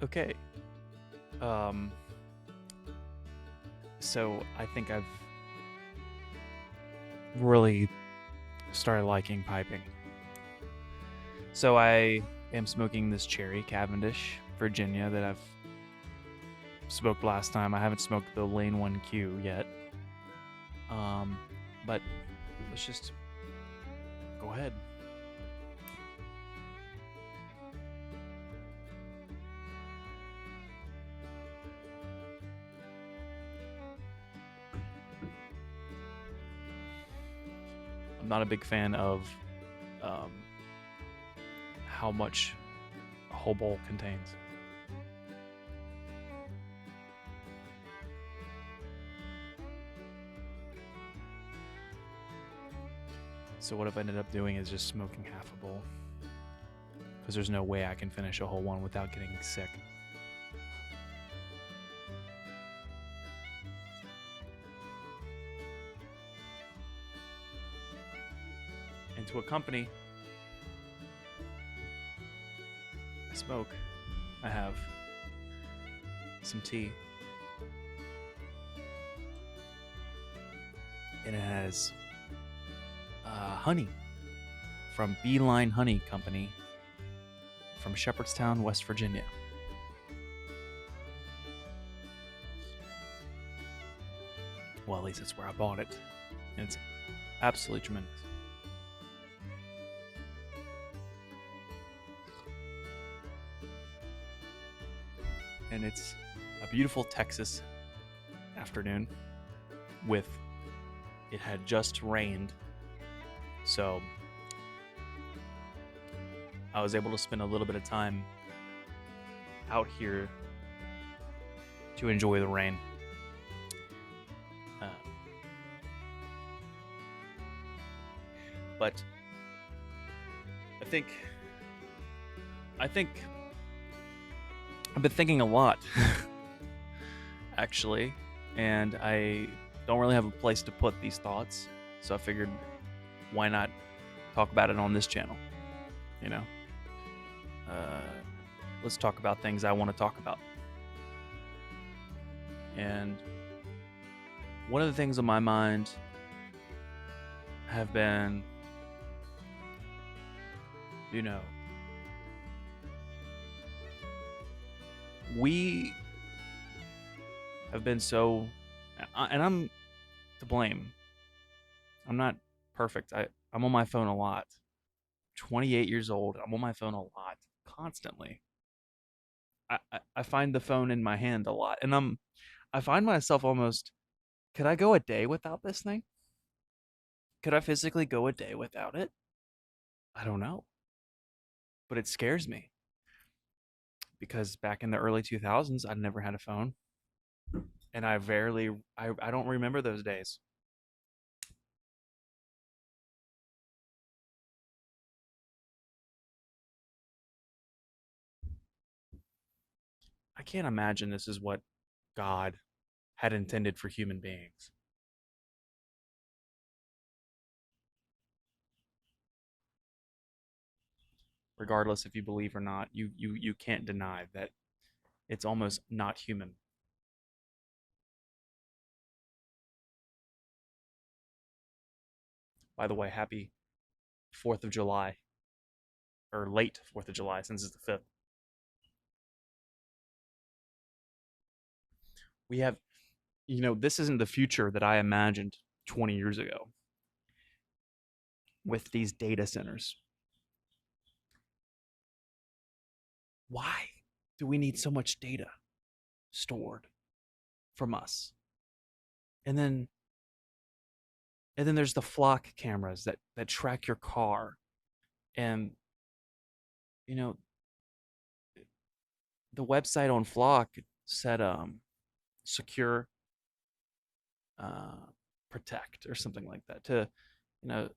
Okay. Um, so I think I've really started liking piping. So I am smoking this Cherry Cavendish, Virginia, that I've smoked last time. I haven't smoked the Lane 1Q yet. Um, but let's just go ahead. I'm not a big fan of um, how much a whole bowl contains. So what I've ended up doing is just smoking half a bowl, because there's no way I can finish a whole one without getting sick. And to accompany I smoke, I have some tea, and it has honey from Beeline Honey Company from Shepherdstown, West Virginia. Well, at least that's where I bought it, and it's absolutely tremendous. And it's a beautiful Texas afternoon with it had just rained, so I was able to spend a little bit of time out here to enjoy the rain. Uh, but I think I've been thinking a lot, actually, and I don't really have a place to put these thoughts, so I figured, why not talk about it on this channel? You know, uh, let's talk about things I want to talk about. And one of the things on my mind have been, you know, we have been so, and I'm to blame. I'm not perfect. I'm on my phone a lot. 28 years old. I'm on my phone a lot, constantly. I find the phone in my hand a lot, and I find myself almost. Could I go a day without this thing? Could I physically go a day without it? I don't know, but it scares me because back in the early 2000s, I'd never had a phone, and I don't remember those days. I can't imagine this is what God had intended for human beings. Regardless if you believe or not, you can't deny that it's almost not human. By the way, happy 4th of July, or late 4th of July, since it's the 5th. We have, this isn't the future that I imagined 20 years ago with these data centers. Why do we need so much data stored from us? And then there's the flock cameras that track your car, and you know the website on Flock said secure, uh, protect, or something like that, to you know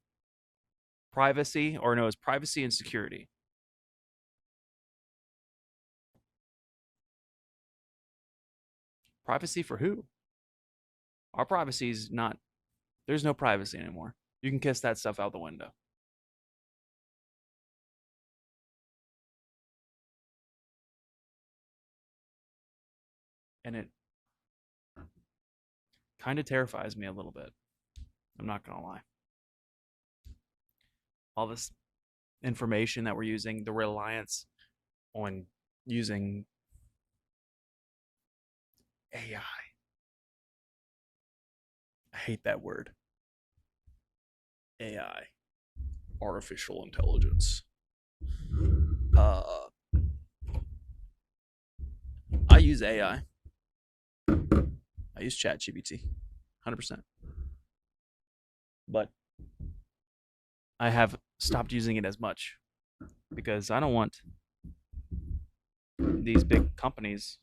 privacy, or no, it's privacy and security. Privacy for who? Our privacy is not. There's no privacy anymore. You can kiss that stuff out the window. And it kind of terrifies me a little bit. I'm not going to lie. All this information that we're using, the reliance on using AI. I hate that word. AI, artificial intelligence. Uh, I use AI. I use ChatGPT, 100%. But I have stopped using it as much because I don't want these big companies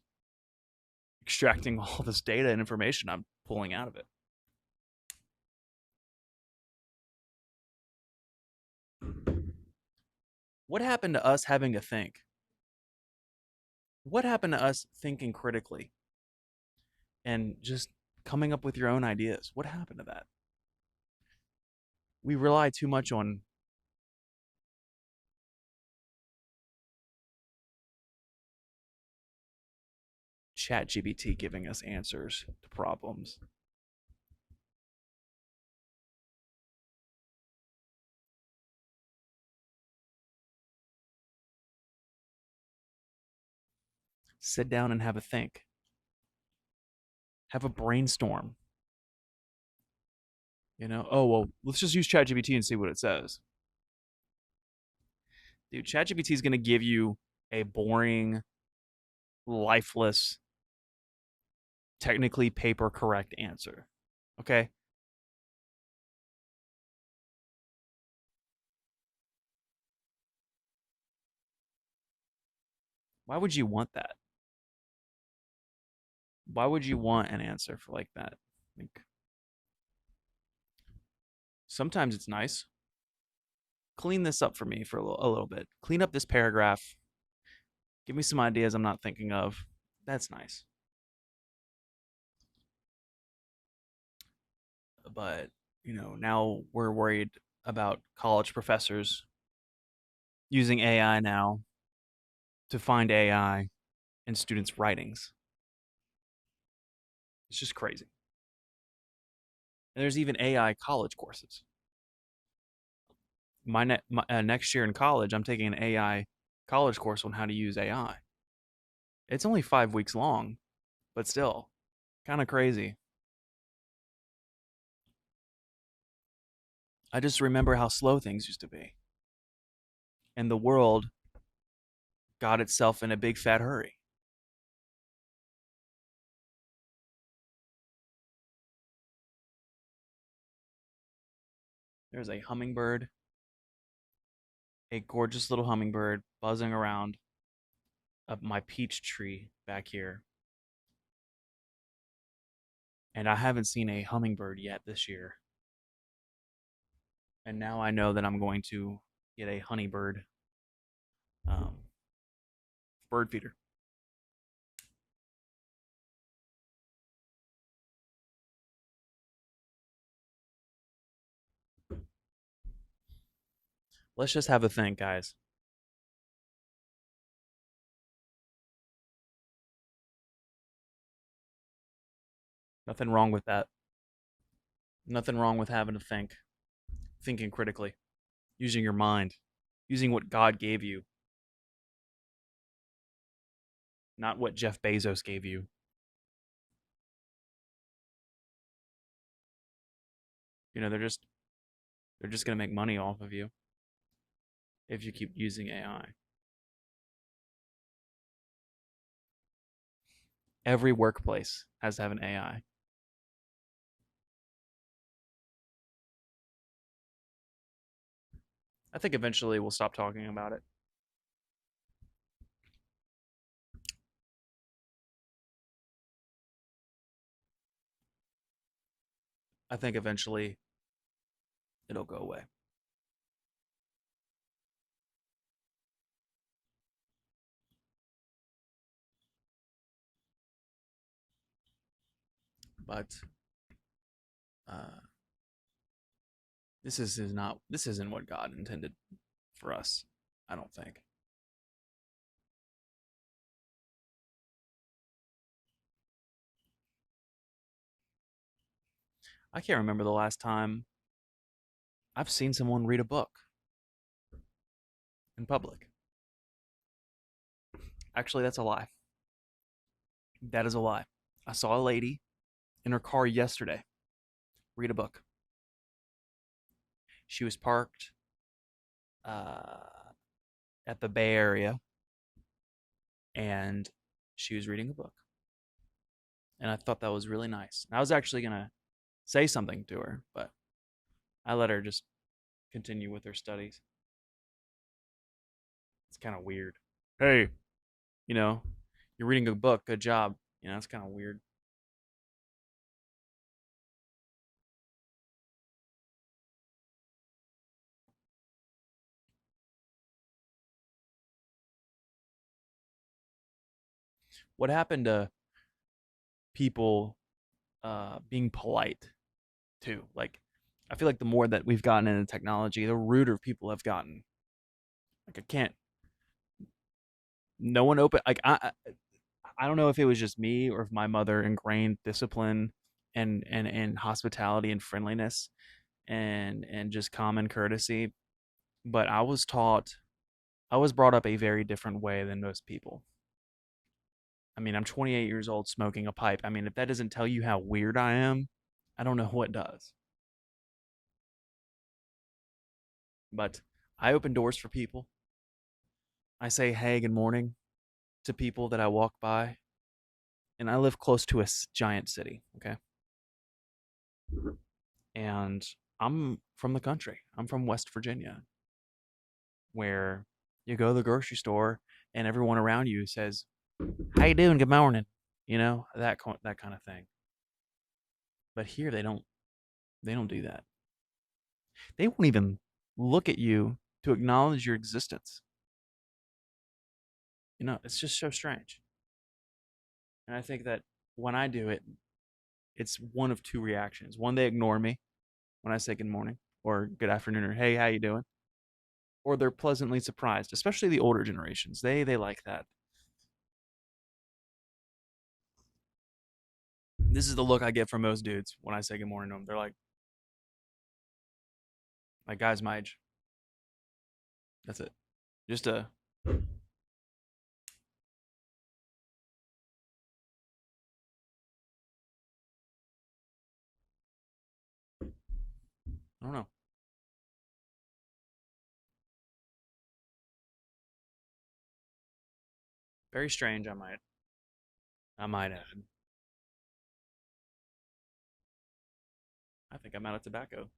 extracting all this data and information I'm pulling out of it. What happened to us having to think? What happened to us thinking critically and just coming up with your own ideas? What happened to that? We rely too much on ChatGPT giving us answers to problems. Sit down and have a think. Have a brainstorm. Oh, well, let's just use ChatGPT and see what it says. Dude, ChatGPT is going to give you a boring, lifeless, technically paper correct answer. Okay? Why would you want that? Why would you want an answer for like that? Like, sometimes it's nice. Clean this up for me for a little bit. Clean up this paragraph. Give me some ideas I'm not thinking of. That's nice. But, now we're worried about college professors using AI now to find AI in students' writings. It's just crazy. And there's even AI college courses. Next year in college, I'm taking an AI college course on how to use AI. It's only 5 weeks long, but still kind of crazy. I just remember how slow things used to be. And the world got itself in a big fat hurry. There's a hummingbird, a gorgeous little hummingbird buzzing around up my peach tree back here. And I haven't seen a hummingbird yet this year. And now I know that I'm going to get a honeybird um, bird feeder. Let's just have a think, guys. Nothing wrong with that. Nothing wrong with having to think, thinking critically, using your mind, using what God gave you, not what Jeff Bezos gave you. They're just going to make money off of you if you keep using AI. Every workplace has to have an AI. I think eventually we'll stop talking about it. I think eventually it'll go away. But uh, this isn't what God intended for us. I don't think. I can't remember the last time I've seen someone read a book in public. Actually, that's a lie. That is a lie. I saw a lady in her car yesterday read a book. She was parked uh, at the Bay Area and she was reading a book. And I thought that was really nice. I was actually going to say something to her, but I let her just continue with her studies. It's kind of weird. Hey, you know, you're reading a book. Good job. It's kind of weird. What happened to people being polite too? Like, I feel like the more that we've gotten into technology, the ruder people have gotten. Like, I can't. No one open. Like, I don't know if it was just me or if my mother ingrained discipline and hospitality and friendliness and just common courtesy. But I was brought up a very different way than most people. I mean, I'm 28 years old smoking a pipe. I mean, if that doesn't tell you how weird I am, I don't know what does. But I open doors for people. I say, hey, good morning to people that I walk by. And I live close to a giant city. Okay. And I'm from the country. I'm from West Virginia, where you go to the grocery store and everyone around you says, "How you doing? Good morning." That kind of thing. But here they don't do that. They won't even look at you to acknowledge your existence. It's just so strange. And I think that when I do it, it's one of two reactions. One, they ignore me when I say good morning or good afternoon or hey, how you doing? Or they're pleasantly surprised, especially the older generations. They like that. This is the look I get from most dudes when I say good morning to them. They're like guys my age. That's it. Just I don't know. Very strange. I might add. I think I'm out of tobacco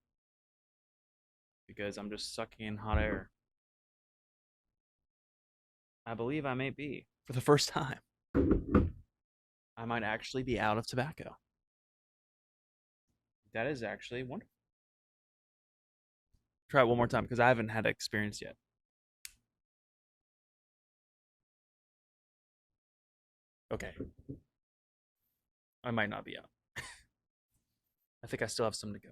because I'm just sucking in hot air. I believe I may be for the first time. I might actually be out of tobacco. That is actually wonderful. Try it one more time because I haven't had experience yet. Okay, I might not be out. I think I still have some to go.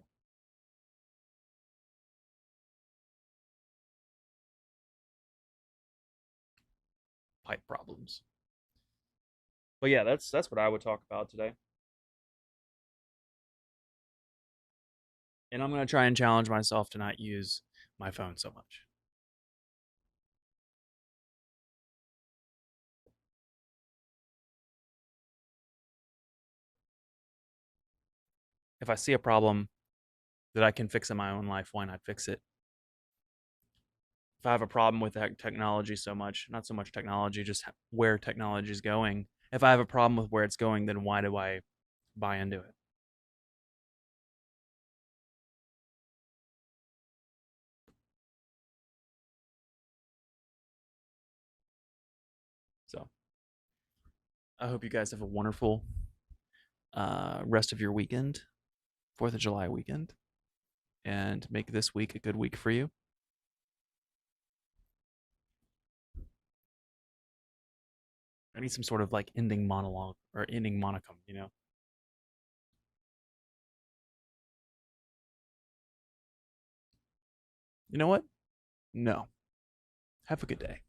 Pipe problems. But yeah, that's what I would talk about today. And I'm gonna try and challenge myself to not use my phone so much. If I see a problem that I can fix in my own life, why not fix it? If I have a problem with that technology so much, not so much technology, just where technology is going. If I have a problem with where it's going, then why do I buy into it? So I hope you guys have a wonderful rest of your weekend, 4th of July weekend, and make this week a good week for you. I need some sort of like ending monologue or ending monicum. You know what? No. Have a good day.